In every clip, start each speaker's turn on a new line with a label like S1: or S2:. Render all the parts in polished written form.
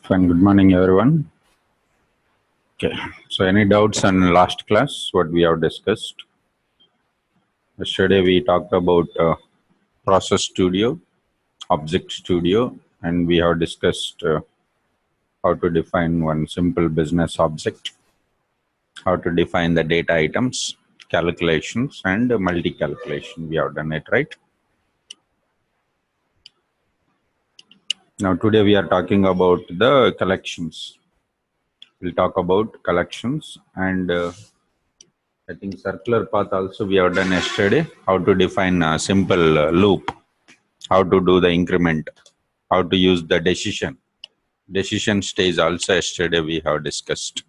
S1: Fine. Good morning, everyone. Okay. So, any doubts on last class? What we have discussed yesterday? We talked about Process Studio, Object Studio, and we have discussed how to define one simple business object, how to define the data items, calculations, and multi-calculation. We have done it, right? Now, today we are talking about the collections. We'll talk about collections and I think circular path also we have done yesterday. How to define a simple loop, how to do the increment, how to use the decision. Decision stage also yesterday we have discussed.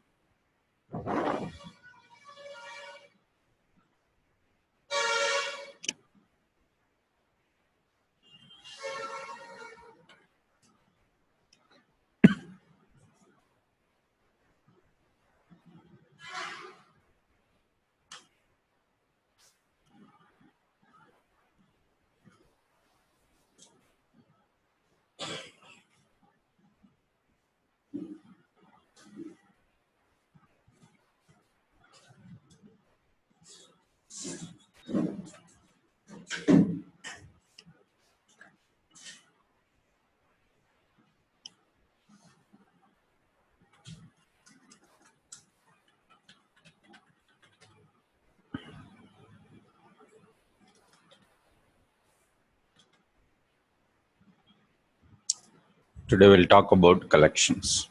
S1: Today we'll talk about collections.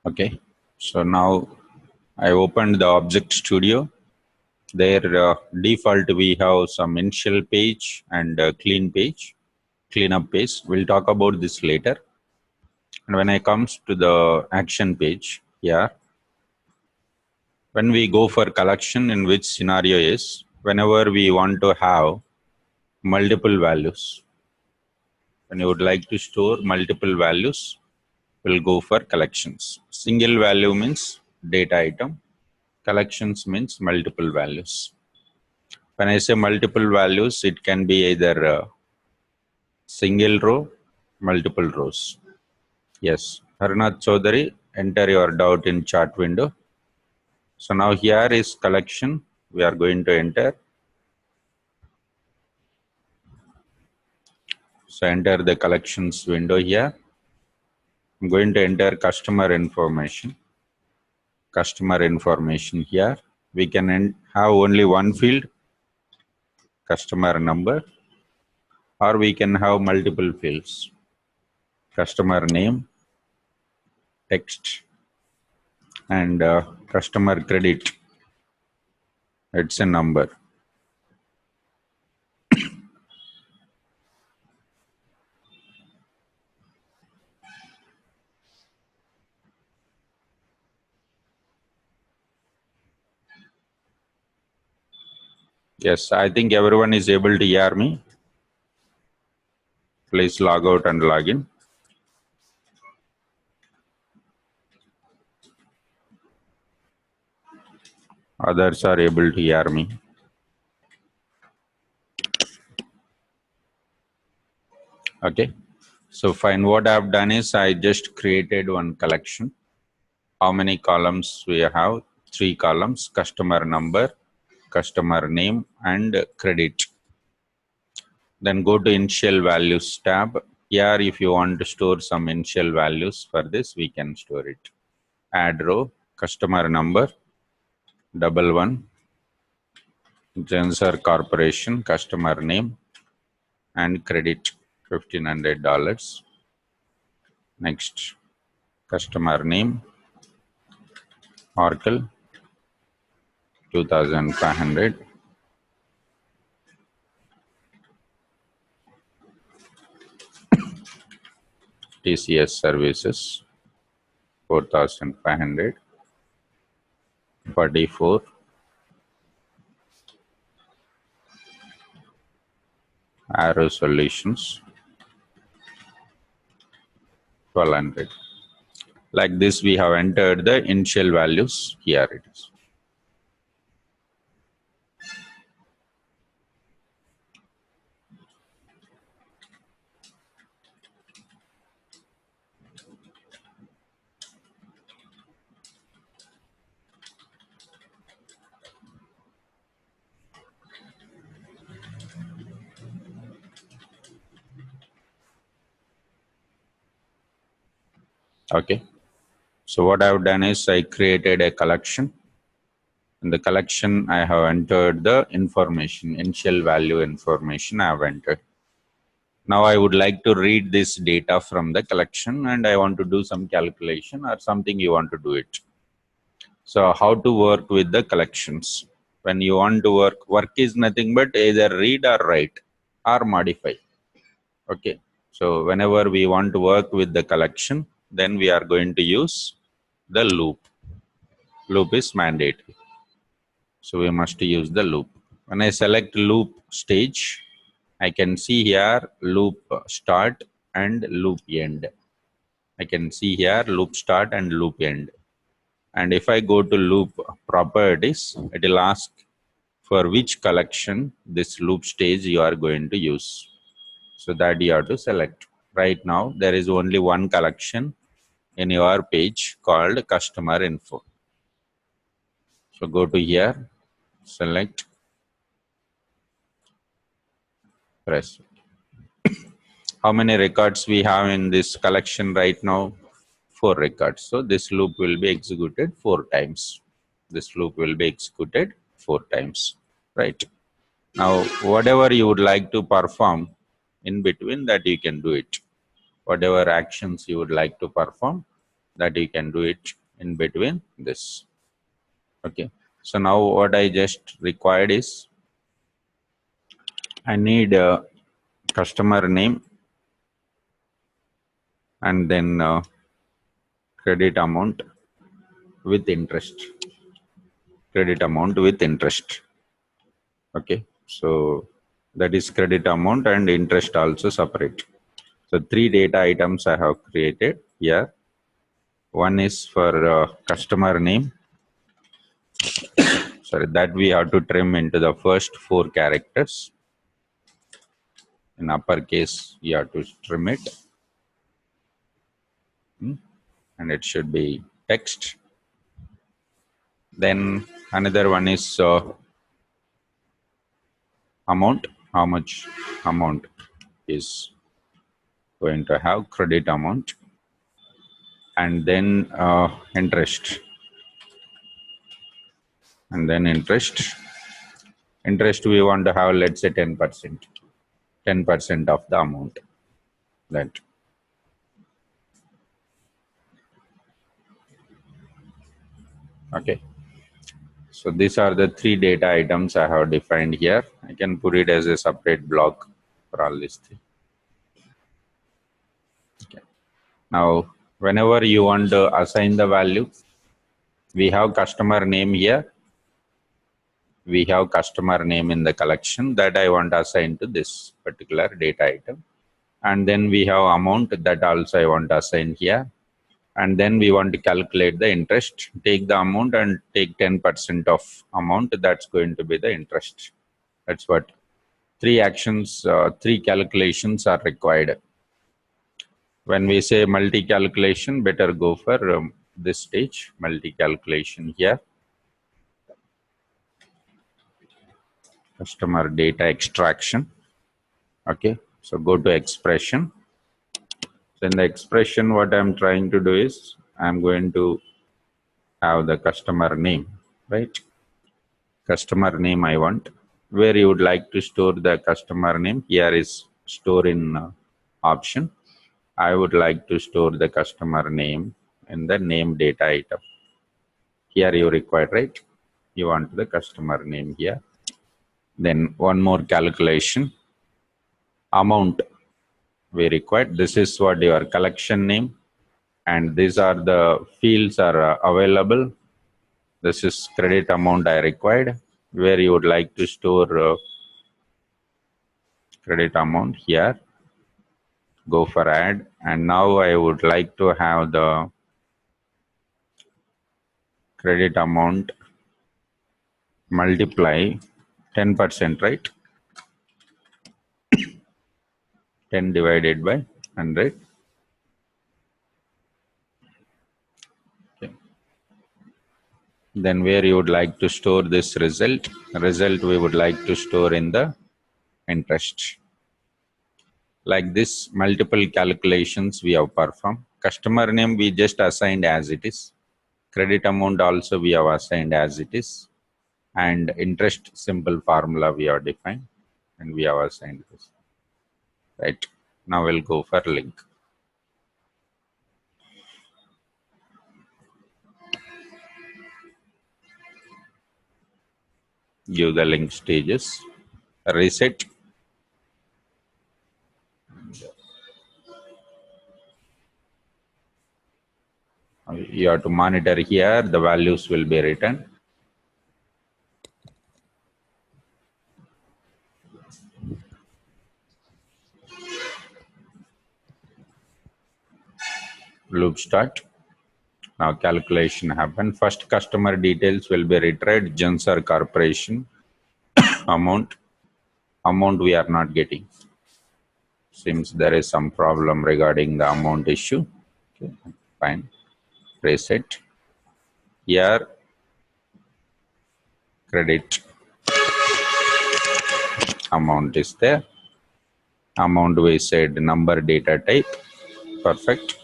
S1: Okay, so now I opened the Object Studio. There default we have some initial page and cleanup page. We'll talk about this later. And when it comes to the action page here, when we go for collection, in which scenario is whenever we want to have multiple values, when you would like to store multiple values, we'll go for collections. Single value means data item, collections means multiple values. When I say multiple values, it can be either single row, multiple rows. Yes, Harnath Chaudhary, enter your doubt in chat window. So now here is collection. We are going to enter. So enter the collections window here. I'm going to enter customer information. Customer information here. We can have only one field, customer number, or we can have multiple fields. Customer name, text, and customer credit. It's a number. Yes, I think everyone is able to hear me. Please log out and log in. Others are able to hear me. Okay. So fine, what I have done is I just created one collection. How many columns we have? 3 columns, customer number, customer name, and credit. Then go to initial values tab. Here, if you want to store some initial values for this, we can store it. Add row, customer number, 11, Gensar Corporation, customer name, and credit $1,500. Next, customer name, Oracle, 2,500. TCS services, 4,500. 44. Arrow Solutions, 1,200. Like this, we have entered the initial values. Here it is. Okay. So what I've done is I created a collection. In the collection, I have entered the information, initial value information I have entered. Now I would like to read this data from the collection and I want to do some calculation or something you want to do it. So how to work with the collections? When you want to work is nothing but either read or write or modify. Okay. So whenever we want to work with the collection, then we are going to use the loop. Loop is mandatory. So we must use the loop. When I select loop stage, I can see here loop start and loop end. I can see here loop start and loop end. And if I go to loop properties, it will ask for which collection this loop stage you are going to use. So that you have to select. Right now, there is only one collection in your page called customer info. So go to here, select, press. How many records we have in this collection right now? 4 records. So this loop will be executed 4 times. This loop will be executed 4 times, right? Now, whatever you would like to perform in between, that you can do it. Whatever actions you would like to perform, that you can do it in between this. Okay. So now what I just required is I need a customer name and then credit amount with interest. Credit amount with interest. Okay. So that is credit amount and interest also separate. So 3 data items I have created here. One is for customer name. Sorry, that we have to trim into the first 4 characters. In uppercase, you have to trim it. And it should be text. Then another one is amount. How much amount is going to have, credit amount. And then interest. And then interest. Interest we want to have, let's say 10%. 10% of the amount. That. Okay. So these are the 3 data items I have defined here. I can put it as a separate block for all these 3. Okay. Now, whenever you want to assign the value, we have customer name here. We have customer name in the collection that I want to assign to this particular data item. And then we have amount that also I want to assign here. And then we want to calculate the interest, take the amount and take 10% of amount. That's going to be the interest. That's what 3 actions, 3 calculations are required. When we say multi-calculation, better go for this stage, multi-calculation here. Customer data extraction. Okay, so go to expression So in the expression, what I'm trying to do is I'm going to have the customer name, right? Customer name I want. Where you would like to store the customer name, here is store in option. I would like to store the customer name in the name data item. Here you require, right? You want the customer name here. Then one more calculation. Amount we require. This is what your collection name, and these are the fields are available. This is credit amount I required. Where you would like to store credit amount, here go for add, and now I would like to have the credit amount multiply 10%, right? 10 divided by 100. Okay. Then where you would like to store this result we would like to store in the interest. Like this, multiple calculations we have performed. Customer name we just assigned as it is. Credit amount also we have assigned as it is. And interest simple formula we have defined and we have assigned this. Right. Now we'll go for link. Give the link stages. Reset. You have to monitor here, the values will be written. Loop start. Now calculation happen. First customer details will be retrieved. Johnson Corporation. Amount we are not getting. Seems there is some problem regarding the amount issue. Okay, fine. Reset. Here credit amount is there. Amount we said number data type. Perfect.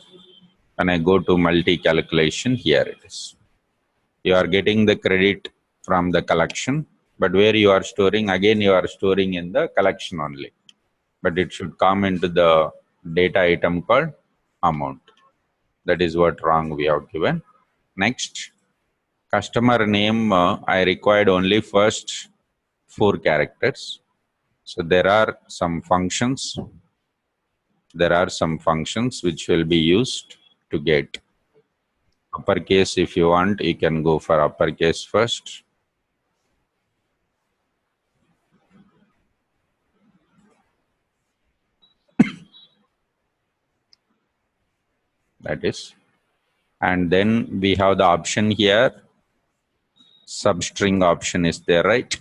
S1: When I go to multi calculation, here it is. You are getting the credit from the collection, but where you are storing, again you are storing in the collection only. But it should come into the data item called amount. That is what wrong we have given. Next, customer name, I required only first 4 characters. So there are some functions. There are some functions which will be used to get uppercase. If you want, you can go for uppercase first. That is. And then we have the option here. Substring option is there, right?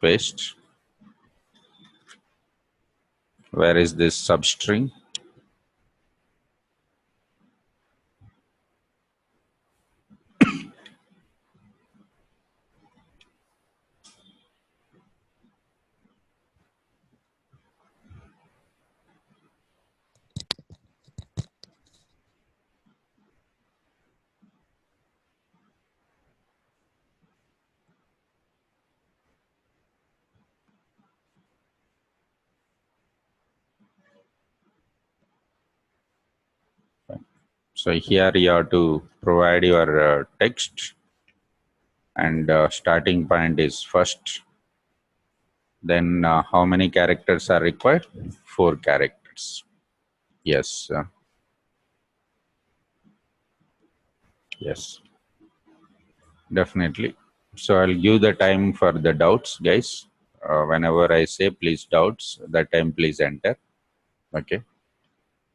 S1: Paste. Where is this substring? So here you have to provide your text, and starting point is first. Then how many characters are required? 4 characters. Yes. Yes. Definitely. So I'll give the time for the doubts, guys. Whenever I say please doubts, that time please enter. Okay.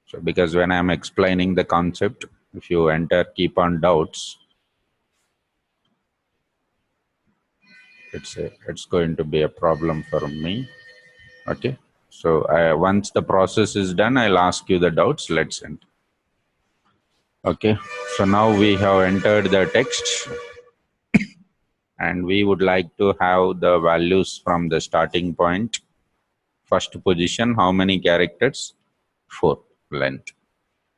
S1: So because when I'm explaining the concept, if you enter keep on doubts, it's going to be a problem for me. Okay. So once the process is done, I'll ask you the doubts. Let's enter. Okay. So now we have entered the text, and we would like to have the values from the starting point first position, how many characters? 4 length.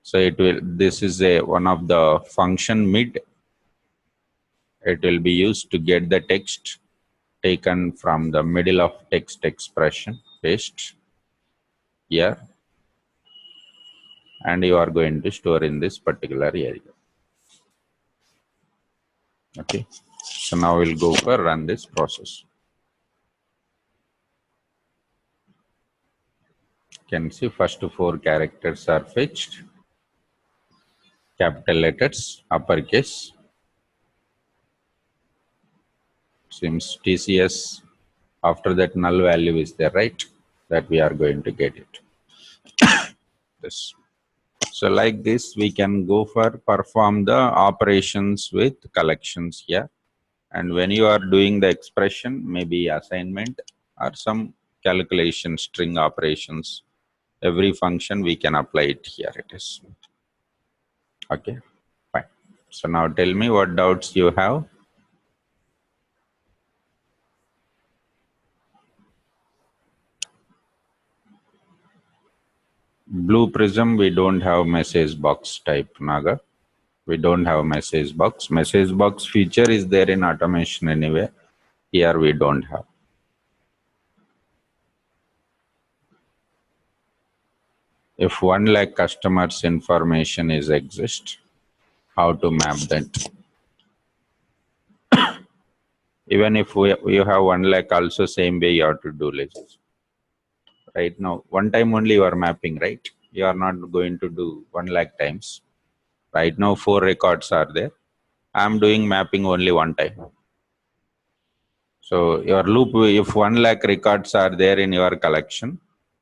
S1: So it will, this is a one of the function mid. It will be used to get the text taken from the middle of text expression, paste here, and you are going to store in this particular area. Okay, so now we'll go for run this process. You can see first 4 characters are fetched, capital letters, uppercase, seems TCS. After that null value is there, right? That we are going to get it. This. So like this, we can go for perform the operations with collections here. And when you are doing the expression, maybe assignment or some calculation string operations, every function we can apply it here. It is. Okay, fine. So now tell me what doubts you have. Blue Prism, we don't have message box type, Naga. We don't have message box. Message box feature is there in automation anyway. Here we don't have. If 1 lakh customers information is exist, how to map that? Even if you have 1 lakh also same way you have to do this. Right now, one time only you are mapping, right? You are not going to do 1 lakh times. Right now 4 records are there. I am doing mapping only one time. So your loop, if 1 lakh records are there in your collection,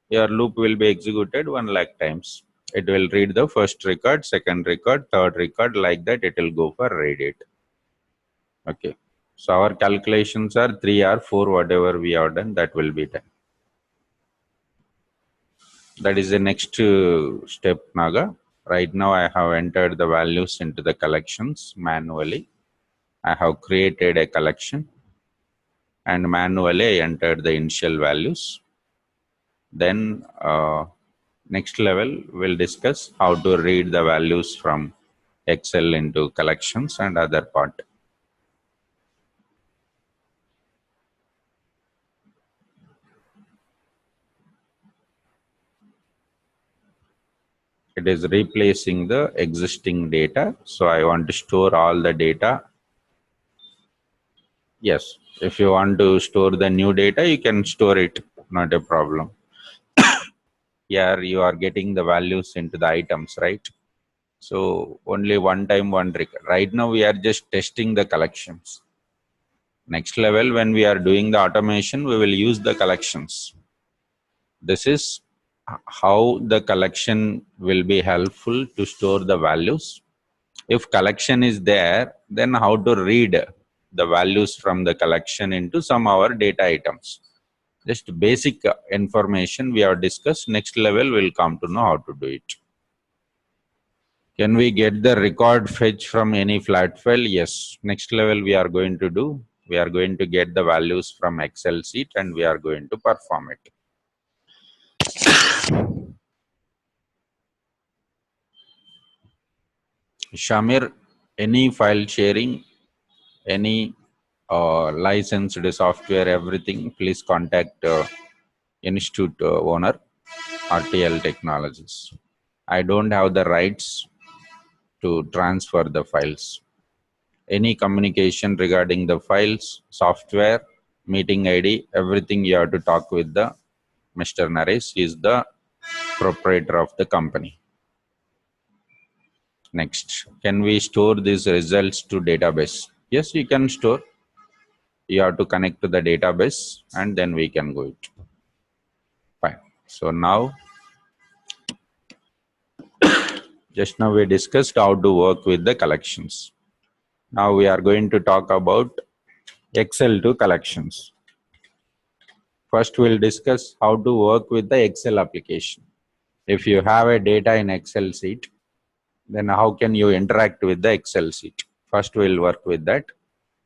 S1: your loop will be executed 1 lakh times. It will read the first record, second record, third record, like that it will go for read it. Okay. So our calculations are 3 or 4, whatever we have done, that will be done. That is the next step, Naga. Right now I have entered the values into the collections manually. I have created a collection and manually I entered the initial values. Then next level we'll discuss how to read the values from Excel into collections and other part. It is replacing the existing data. So I want to store all the data. Yes, if you want to store the new data, you can store it, not a problem. Here you are getting the values into the items, right? So only one time, one record. Right now we are just testing the collections. Next level, when we are doing the automation, we will use the collections. This is how the collection will be helpful to store the values. If collection is there, then how to read the values from the collection into some our data items. Just basic information we have discussed. Next level will come to know how to do it. Can we get the record fetch from any flat file? Yes. Next level we are going to do. We are going to get the values from Excel sheet and we are going to perform it. Shamir, any file sharing, any licensed software, everything, please contact institute owner, RTL Technologies. I don't have the rights to transfer the files. Any communication regarding the files, software, meeting ID, everything you have to talk with the Mr. Naresh. He is the proprietor of the company. Next, can we store these results to database? Yes, you can store. You have to connect to the database and then we can go it. Fine. So now, just now we discussed how to work with the collections. Now we are going to talk about Excel to collections. First, we'll discuss how to work with the Excel application. If you have a data in Excel sheet, then how can you interact with the Excel sheet? First, we'll work with that.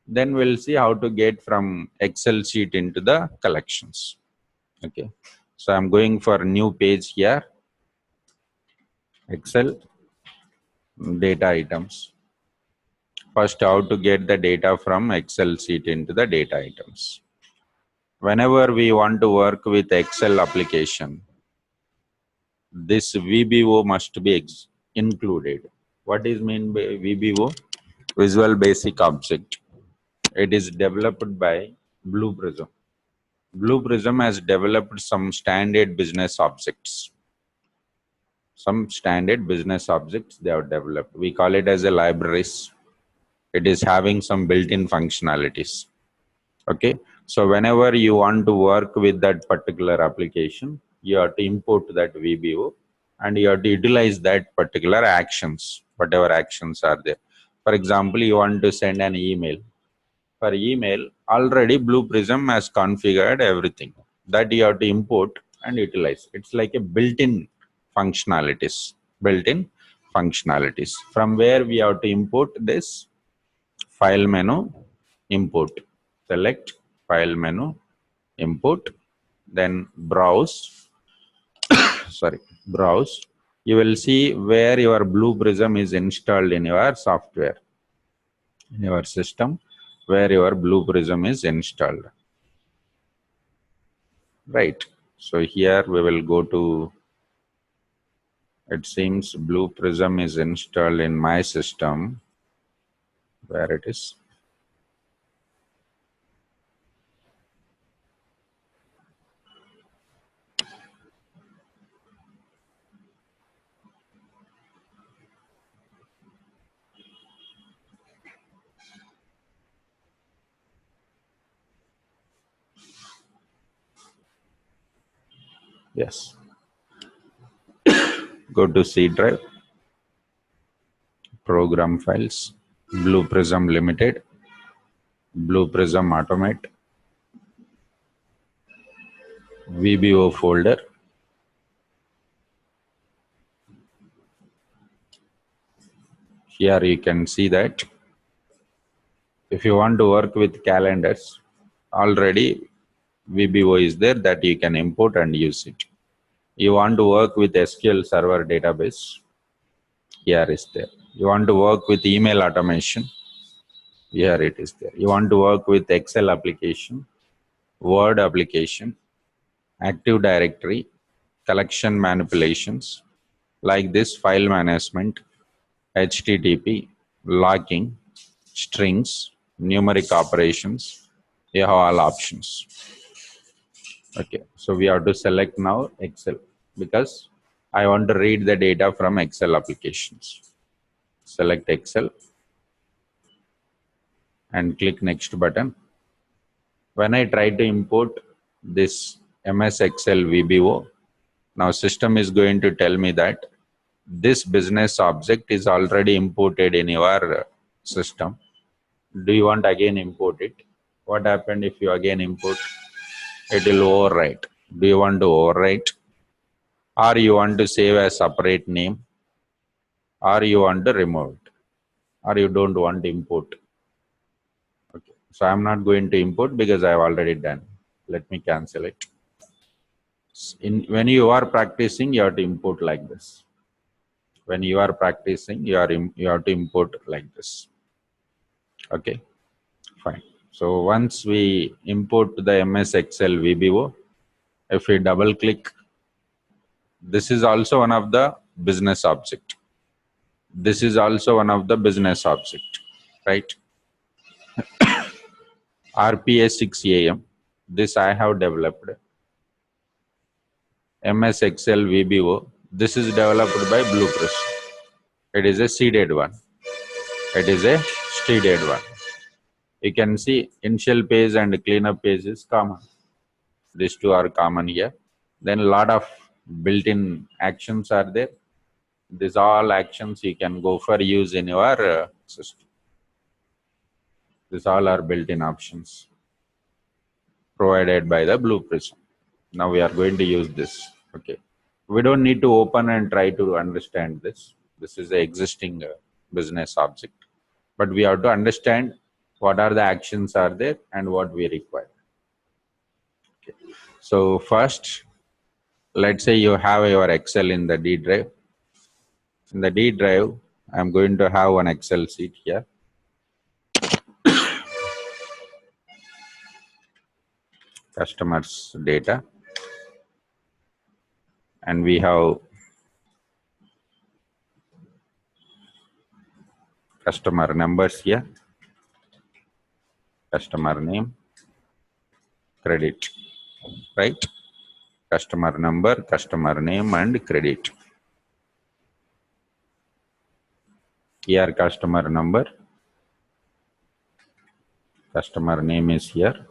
S1: Then we'll see how to get from Excel sheet into the collections. Okay. So I'm going for new page here, Excel, data items. First, how to get the data from Excel sheet into the data items. Whenever we want to work with Excel application, this VBO must be included. What is mean by VBO? Visual Basic Object. It is developed by Blue Prism. Blue Prism has developed some standard business objects. Some standard business objects they have developed. We call it as a libraries. It is having some built-in functionalities. Okay. So whenever you want to work with that particular application, you have to import that VBO and you have to utilize that particular actions, whatever actions are there. For example, you want to send an email. For email, already Blue Prism has configured everything that you have to import and utilize. It's like a built-in functionalities, built-in functionalities. From where we have to import this? File menu, import. Select file menu, import, then browse. Sorry, browse. You will see where your Blue Prism is installed in your software, in your system, where your Blue Prism is installed. Right. So here we will go to, it seems Blue Prism is installed in my system. Where it is? Yes. Go to C drive, program files, Blue Prism Limited, Blue Prism Automate, VBO folder. Here you can see that if you want to work with calendars, already VBO is there that you can import and use it. You want to work with SQL Server database, here is there. You want to work with email automation, here it is there. You want to work with Excel application, Word application, Active Directory, collection manipulations, like this file management, HTTP, logging, strings, numeric operations, you have all options. Okay, so we have to select now Excel because I want to read the data from Excel applications. Select Excel and click next button. When I try to import this MS Excel VBO, now system is going to tell me that this business object is already imported in your system. Do you want again import it? What happened if you again import? It will overwrite. Do you want to overwrite? Or you want to save a separate name? Or you want to remove it? Or you don't want to import? Okay. So I'm not going to import because I've already done. Let me cancel it. When you are practicing, you have to import like this. When you are practicing, you have to import like this. Okay, fine. So once we import the MS Excel VBO, if we double click, this is also one of the business object. This is also one of the business object, right? RPA 6 AM. This I have developed. MS Excel VBO. This is developed by Blue Prism. It is a seeded one. It is a seeded one. You can see initial page and cleanup page is common. These two are common here. Then a lot of built-in actions are there. These all actions you can go for use in your system. These all are built-in options provided by the Blue Prism. Now we are going to use this. Okay. We don't need to open and try to understand this. This is the existing business object. But we have to understand what are the actions are there and what we require. Okay. So first, let's say you have your Excel in the D drive. In the D drive, I'm going to have one Excel sheet here. Customers data. And we have customer numbers here. Customer name, credit, right? Customer number, customer name, and credit. Here customer number, customer name is here.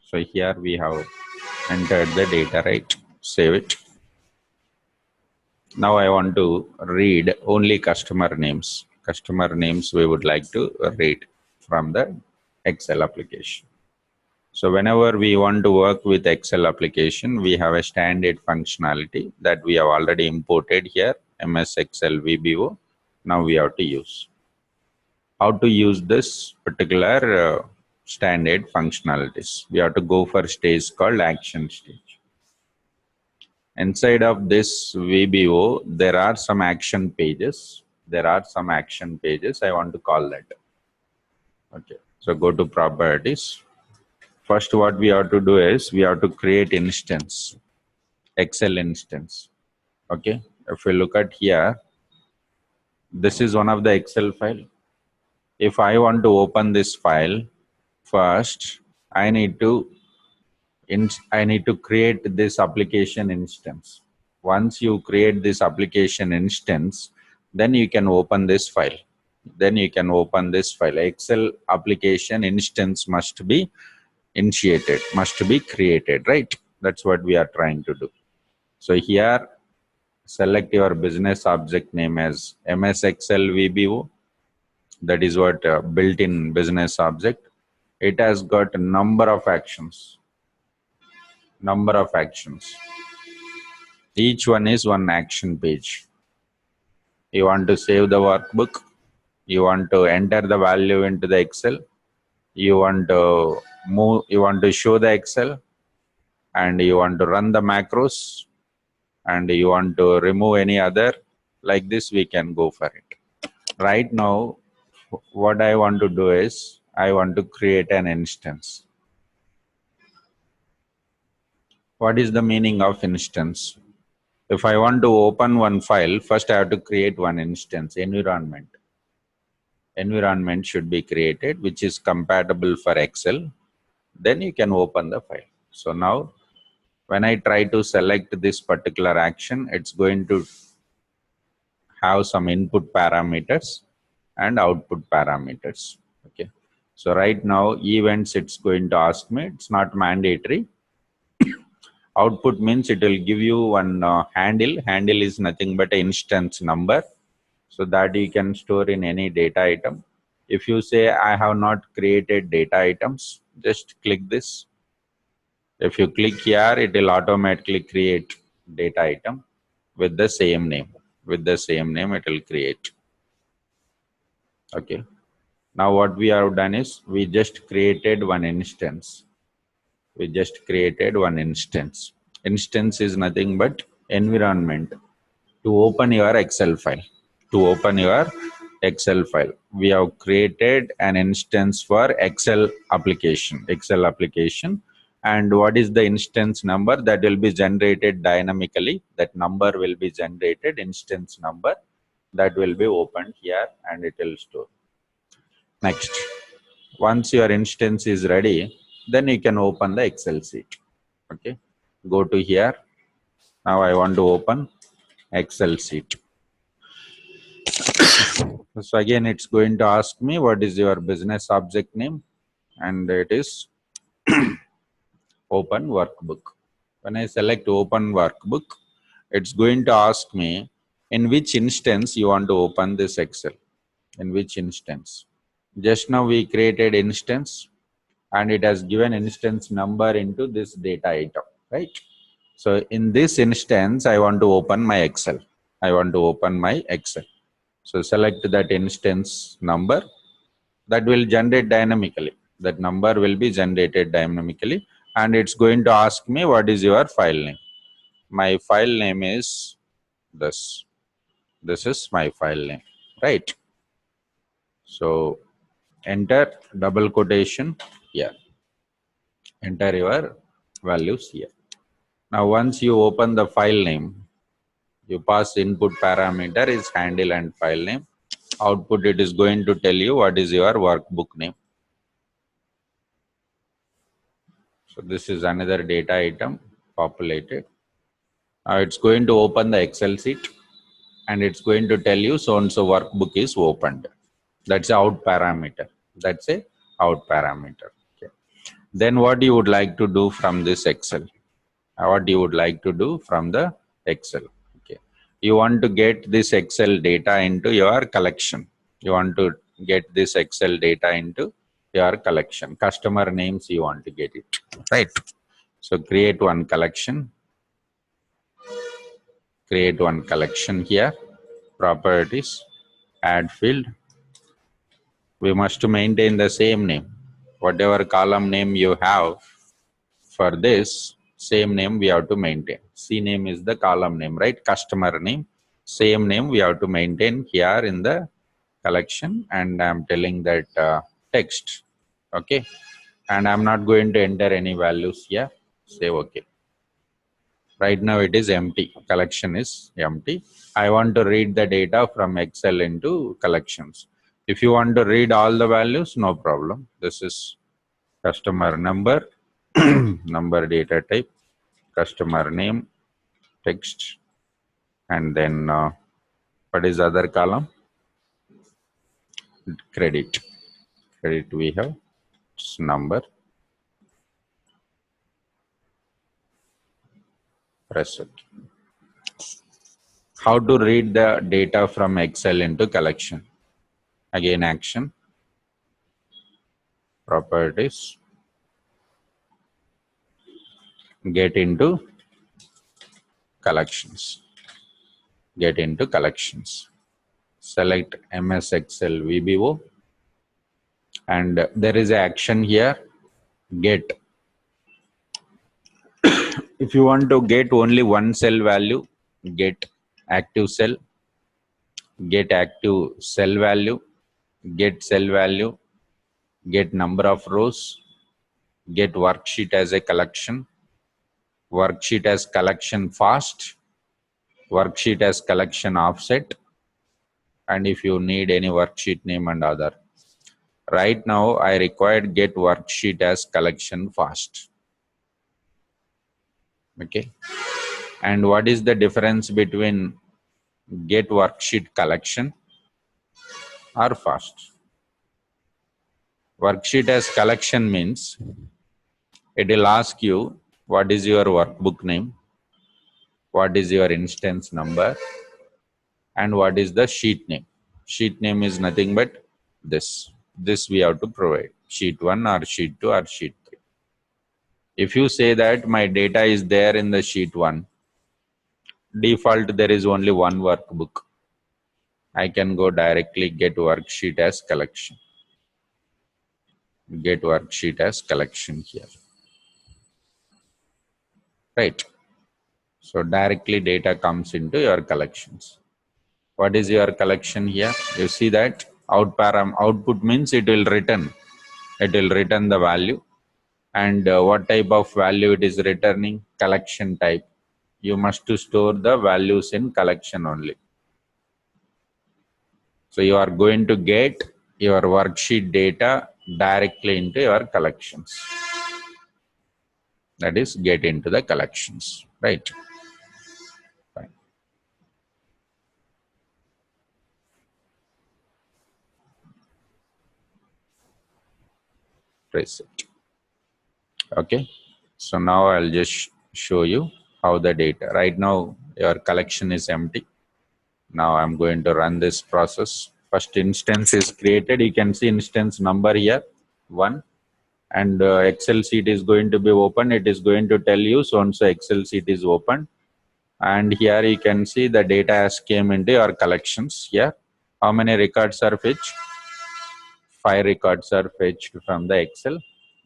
S1: So here we have entered the data, right? Save it. Now I want to read only customer names. Customer names we would like to read from the Excel application. So whenever we want to work with Excel application, we have a standard functionality that we have already imported here, MS Excel VBO. Now we have to use. How to use this particular standard functionalities? We have to go for stage called action stage. Inside of this VBO, there are some action pages. There are some action pages. I want to call that. Okay. So go to properties. First, what we have to do is we have to create instance, Excel instance. Okay. If we look at here, this is one of the Excel file. If I want to open this file, first I need to create this application instance. Once you create this application instance, then you can open this file. Excel application instance must be initiated, must be created, right? That's what we are trying to do. So here, select your business object name as MS Excel VBO. That is what built-in business object. It has got a number of actions. Each one is one action page. You want to save the workbook. You want to enter the value into the Excel. You want to move. You want to show the Excel, and you want to run the macros, and you want to remove any other. Like this, we can go for it. Right now, what I want to do is I want to create an instance. What is the meaning of instance? If I want to open one file, first I have to create one instance, environment. Environment should be created, which is compatible for Excel. Then you can open the file. So now, when I try to select this particular action, it's going to have some input parameters and output parameters. Okay. So right now, events, it's going to ask me, it's not mandatory. Output means it will give you one handle. Handle is nothing but an instance number, so that you can store in any data item. If you say, I have not created data items, just click this. If you click here, it will automatically create data item with the same name. With the same name, it will create. Okay. Now what we have done is we just created one instance. Instance is nothing but environment to open your Excel file. We have created an instance for Excel application. And what is the instance number that will be generated dynamically? That number will be generated, instance number. that will be opened here and it will store. Next, once your instance is ready, then you can open the Excel sheet. Okay, go to here. Now I want to open Excel sheet. So again, it's going to ask me what is your business object name, and it is open workbook. When I select open workbook, it's going to ask me in which instance you want to open this Excel. In which instance? Just now we created instance and it has given instance number into this data item, right? So in this instance, I want to open my Excel. I want to open my Excel. So select that instance number. That will generate dynamically. That number will be generated dynamically, and it's going to ask me what is your file name. My file name is this. This is my file name, right? So enter double quotation here. Enter your values here. Now once you open the file name, you pass input parameter is handle and file name. Output, it is going to tell you what is your workbook name. So this is another data item populated. Now it's going to open the Excel sheet and it's going to tell you so and so workbook is opened. That's a out parameter. That's a out parameter. Okay. Then what you would like to do from this Excel? What you would like to do from the Excel? Okay. You want to get this Excel data into your collection. You want to get this Excel data into your collection. Customer names you want to get it, right? So create one collection. Create one collection here. Properties. Add field. We must maintain the same name. Whatever column name you have for this, same name we have to maintain. C name is the column name, right? Customer name. Same name we have to maintain here in the collection, and I'm telling that text. Okay. And I'm not going to enter any values here. Say okay. Right now it is empty. Collection is empty. I want to read the data from Excel into collections. If you want to read all the values, no problem. This is customer number, number data type, customer name, text, and then what is the other column? Credit. Credit we have, it's number. Press it. How to read the data from Excel into collection? Again, action, properties, get into collections. Get into collections. Select MS Excel VBO, and there is an action here, get. If you want to get only one cell value, get active cell, get active cell value, get cell value, get number of rows, get worksheet as a collection, worksheet as collection fast, worksheet as collection offset, and if you need any worksheet name and other. Right now I required get worksheet as collection fast. Okay. And what is the difference between get worksheet collection or fast? Worksheet as collection means it will ask you what is your workbook name, what is your instance number, and what is the sheet name. Sheet name is nothing but this. This we have to provide. Sheet 1 or sheet 2 or sheet 3. If you say that my data is there in the sheet 1, default there is only one workbook. I can go directly get worksheet as collection. Get worksheet as collection here. Right. So directly data comes into your collections. What is your collection here? You see that output means it will return. It will return the value. And what type of value it is returning? Collection type. You must to store the values in collection only. So you are going to get your worksheet data directly into your collections. That is, get into the collections, right? Fine. Press it. Okay. So now I'll just show you how the data. Right now your collection is empty. Now I'm going to run this process. First instance is created. You can see instance number here, 1. And Excel sheet is going to be open. It is going to tell you so and so Excel sheet is open. And here you can see the data has came into your collections here. How many records are fetched? 5 records are fetched from the Excel.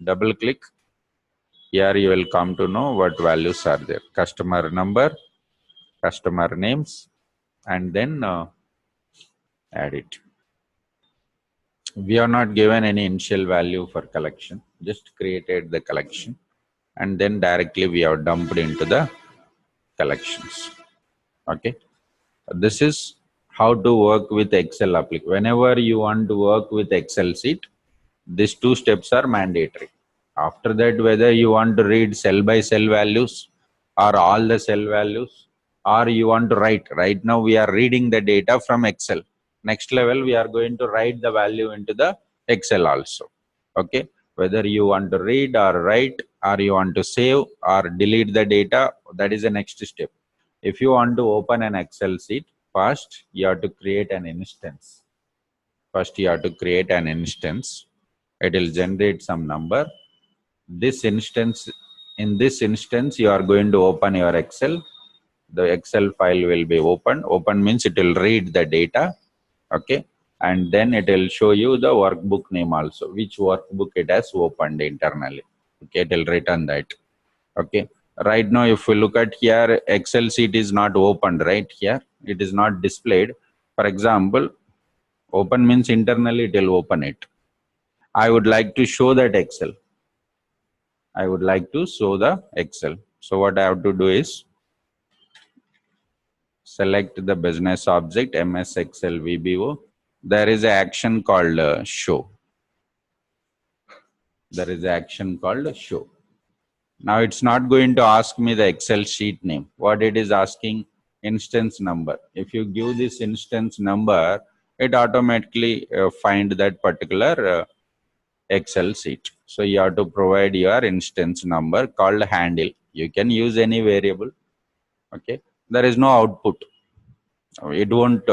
S1: Double click. Here you will come to know what values are there. Customer number, customer names, and then add it. We are not given any initial value for collection, just created the collection, and then directly we are dumped into the collections. Okay. This is how to work with Excel application. Whenever you want to work with Excel sheet, these 2 steps are mandatory. After that, whether you want to read cell by cell values or all the cell values, or you want to write. Right now we are reading the data from Excel. Next level, we are going to write the value into the Excel also. Okay. Whether you want to read or write, or you want to save or delete the data, that is the next step. If you want to open an Excel sheet, first you have to create an instance. First you have to create an instance. It will generate some number. This instance, in this instance, you are going to open your Excel. The Excel file will be open. Open means it will read the data. Okay. And then it will show you the workbook name also, which workbook it has opened internally. Okay. It will return that. Okay. Right now, if we look at here, Excel sheet is not opened right here. It is not displayed. For example, open means internally it will open it. I would like to show that Excel. I would like to show the Excel. So what I have to do is select the business object, MS Excel VBO. There is an action called show. There is an action called show. Now it's not going to ask me the Excel sheet name. What it is asking, instance number. If you give this instance number, it automatically find that particular Excel sheet. So you have to provide your instance number called handle. You can use any variable. Okay. There is no output. It won't,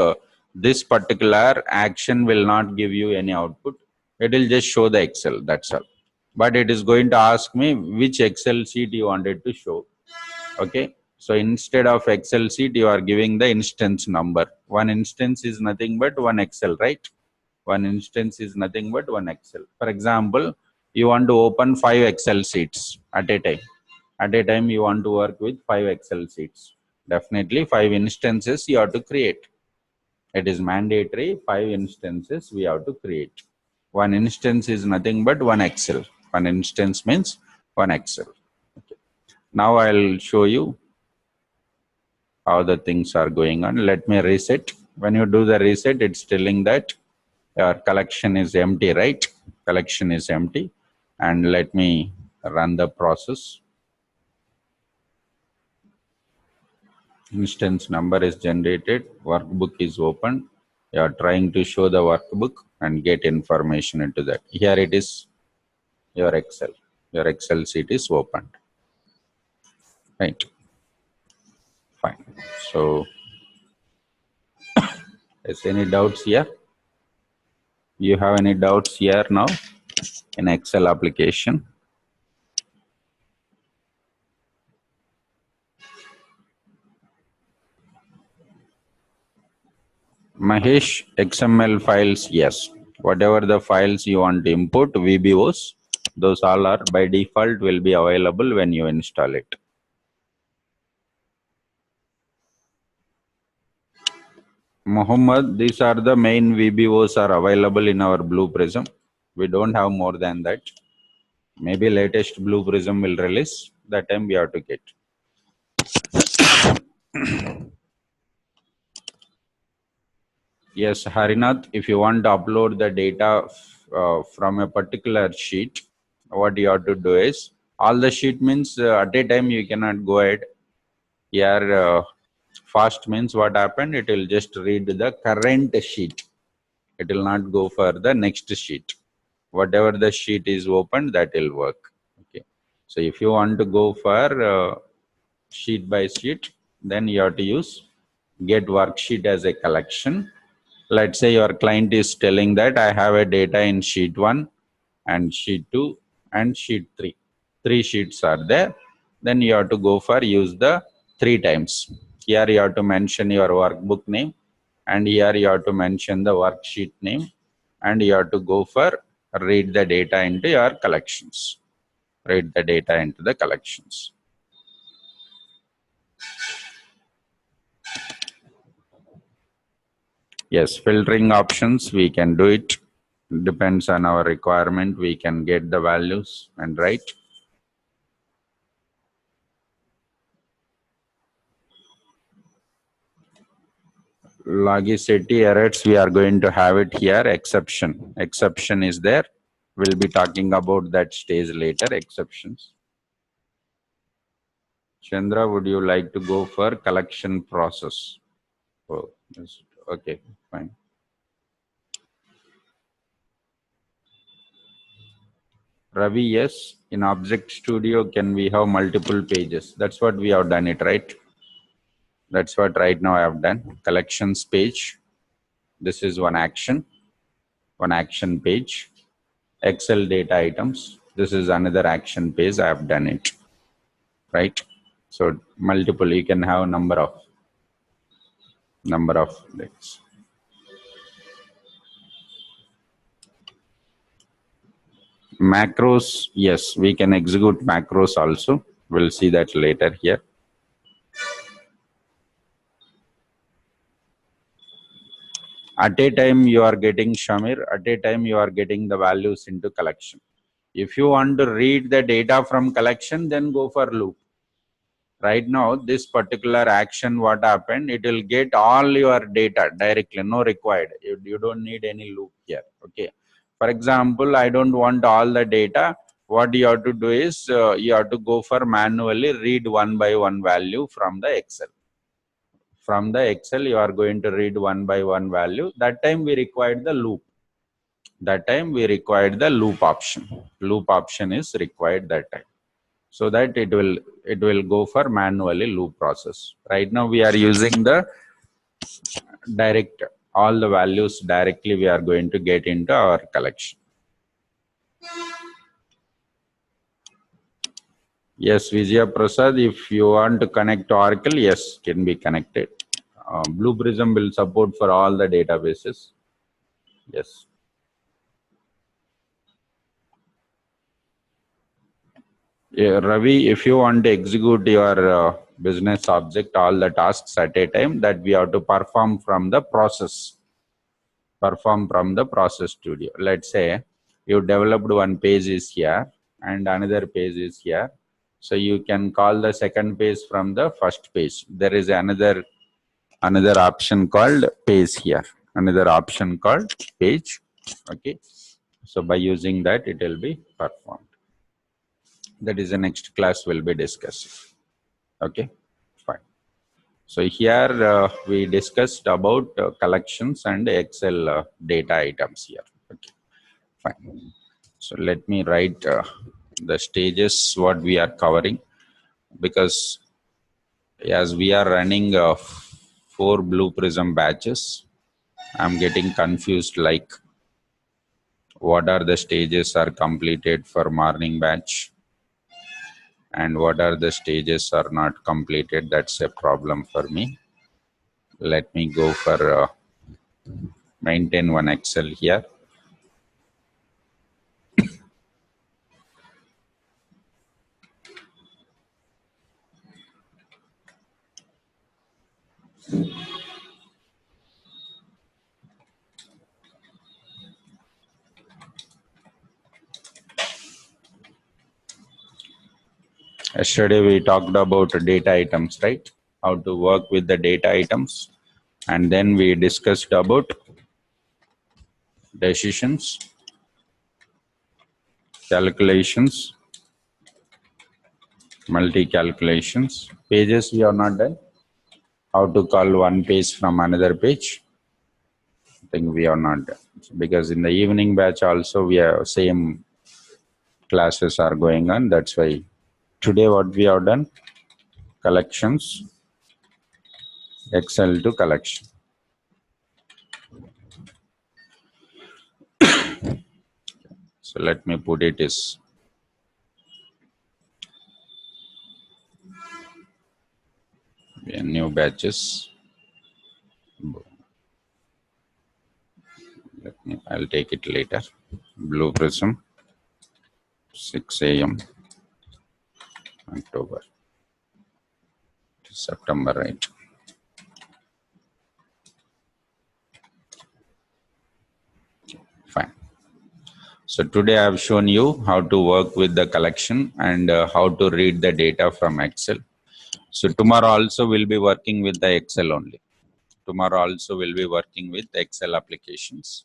S1: this particular action will not give you any output. It will just show the Excel. That's all. But it is going to ask me which Excel sheet you wanted to show. Okay. So instead of Excel sheet, you are giving the instance number. One instance is nothing but one Excel, right? One instance is nothing but one Excel. For example, you want to open 5 Excel sheets at a time. At a time, you want to work with 5 Excel sheets. Definitely 5 instances you have to create. It is mandatory, 5 instances we have to create. One instance is nothing but one Excel. One instance means one Excel. Okay. Now I'll show you how the things are going on. Let me reset. When you do the reset, it's telling that your collection is empty, right? Collection is empty. And let me run the process. Instance number is generated, workbook is open. You are trying to show the workbook and get information into that. Here it is, your Excel. Your Excel sheet is opened. Right. Fine. So, is any doubts here? You have any doubts here now in Excel application? Mahesh, XML files, yes. Whatever the files you want to import, VBOs, those all are by default will be available when you install it. Muhammad, these are the main VBOs are available in our Blue Prism. We don't have more than that. Maybe latest Blue Prism will release. That time we have to get. Yes, Harinath, if you want to upload the data from a particular sheet, what you have to do is, all the sheet means at a time you cannot go ahead. Here, fast means what happened, it will just read the current sheet. It will not go for the next sheet. Whatever the sheet is opened, that will work. Okay. So if you want to go for sheet by sheet, then you have to use get worksheet as a collection. Let's say your client is telling that I have a data in sheet 1 and sheet 2 and sheet 3. Three sheets are there. Then you have to go for use the 3 times. Here you have to mention your workbook name, and here you have to mention the worksheet name, and you have to go for read the data into your collections. Read the data into the collections. Yes, filtering options, we can do it. Depends on our requirement. We can get the values and write. Logicity errors, we are going to have it here. Exception. Exception is there. We'll be talking about that stage later. Exceptions. Chandra, would you like to go for collection process? Oh, yes. Okay, fine. Ravi, yes. In Object Studio, can we have multiple pages? That's what we have done it, right? That's what right now I have done. Collections page. This is one action page. Excel data items. This is another action page. I have done it, right? So multiple, you can have number of things. Macros, yes, we can execute macros also. We'll see that later here. At a time you are getting, Shamir, at a time you are getting the values into collection. If you want to read the data from collection, then go for loop. Right now, this particular action, what happened, it will get all your data directly, no required. You don't need any loop here. Okay. For example, I don't want all the data. What you have to do is you have to go for manually read one by one value from the Excel. From the Excel, you are going to read one by one value. That time we required the loop. That time we required the loop option. Loop option is required that time, so that it will go for manually loop process. Right now we are using the direct, all the values directly we are going to get into our collection. Yes, Vijaya Prasad, if you want to connect to Oracle, yes, can be connected. Blue Prism will support for all the databases. Yes. Yeah, Ravi, if you want to execute your business object, all the tasks at a time, that we have to perform from the process. Studio. Let's say you developed one page is here and another page is here. So you can call the second page from the first page. There is another option called page here. Another option called page. Okay. So by using that, it will be performed. That is the next class will be discussing. Okay. Fine. So here we discussed about collections and Excel data items here. Okay. Fine. So let me write the stages what we are covering, because as we are running 4 Blue Prism batches, I'm getting confused, like what are the stages are completed for morning batch and what are the stages are not completed. That's a problem for me. Let me go for maintain one Excel here. Yesterday we talked about data items, right? How to work with the data items. And then we discussed about decisions, calculations, multi-calculations. Pages we have not done. How to call one page from another page. I think we have not done. Because in the evening batch also we have same classes are going on. That's why today what we have done, collections, Excel to collection. So let me put it is new batches. I'll take it later. Blue Prism, 6 a.m. October, September, right? Fine. So today I have shown you how to work with the collection and how to read the data from Excel. So tomorrow also we'll be working with the Excel only. Tomorrow also we'll be working with Excel applications.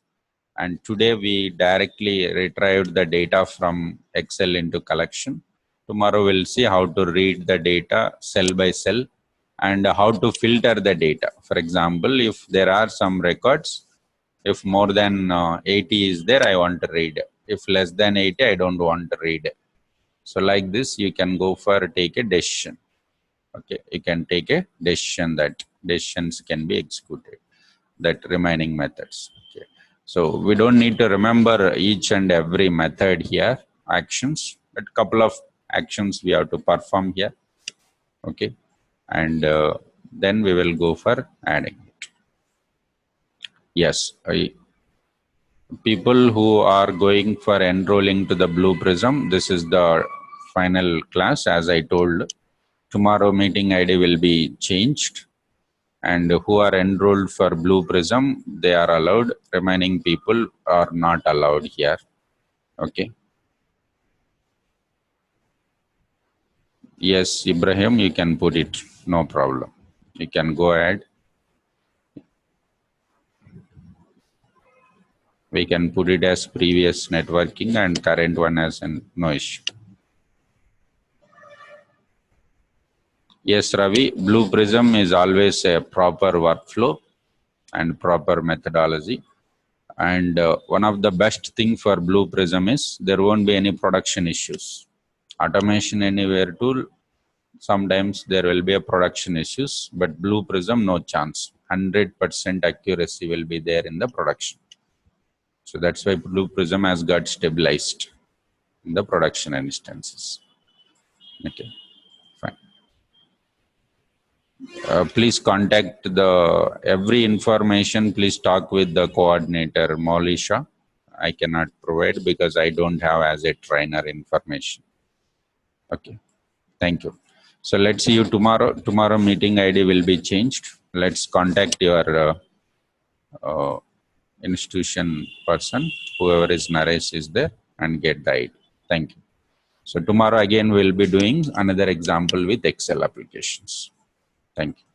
S1: And today we directly retrieved the data from Excel into collection. Tomorrow we'll see how to read the data cell by cell and how to filter the data. For example, if there are some records, if more than 80 is there, I want to read. If less than 80, I don't want to read. So like this, you can go for take a decision. Okay, you can take a decision that decisions can be executed. That remaining methods. Okay. So we don't need to remember each and every method here, actions, but couple of actions we have to perform here. Okay. And then we will go for adding it. Yes. People who are going for enrolling to the Blue Prism, this is the final class. As I told, tomorrow meeting ID will be changed. And who are enrolled for Blue Prism, they are allowed. Remaining people are not allowed here. Okay. Yes, Ibrahim, you can put it. No problem. You can go ahead. We can put it as previous networking and current one as no issue. Yes, Ravi, Blue Prism is always a proper workflow and proper methodology. And one of the best thing for Blue Prism is there won't be any production issues. Automation Anywhere tool, sometimes there will be a production issues, but Blue Prism, no chance. 100% accuracy will be there in the production. So that's why Blue Prism has got stabilized in the production instances. Okay, fine. Please contact every information. Please talk with the coordinator, Maulisha. I cannot provide because I don't have as a trainer information. Okay, thank you. So let's see you tomorrow. Tomorrow meeting ID will be changed. Let's contact your institution person, whoever is Naresh is there, and get the ID. Thank you. So tomorrow again we'll be doing another example with Excel applications. Thank you.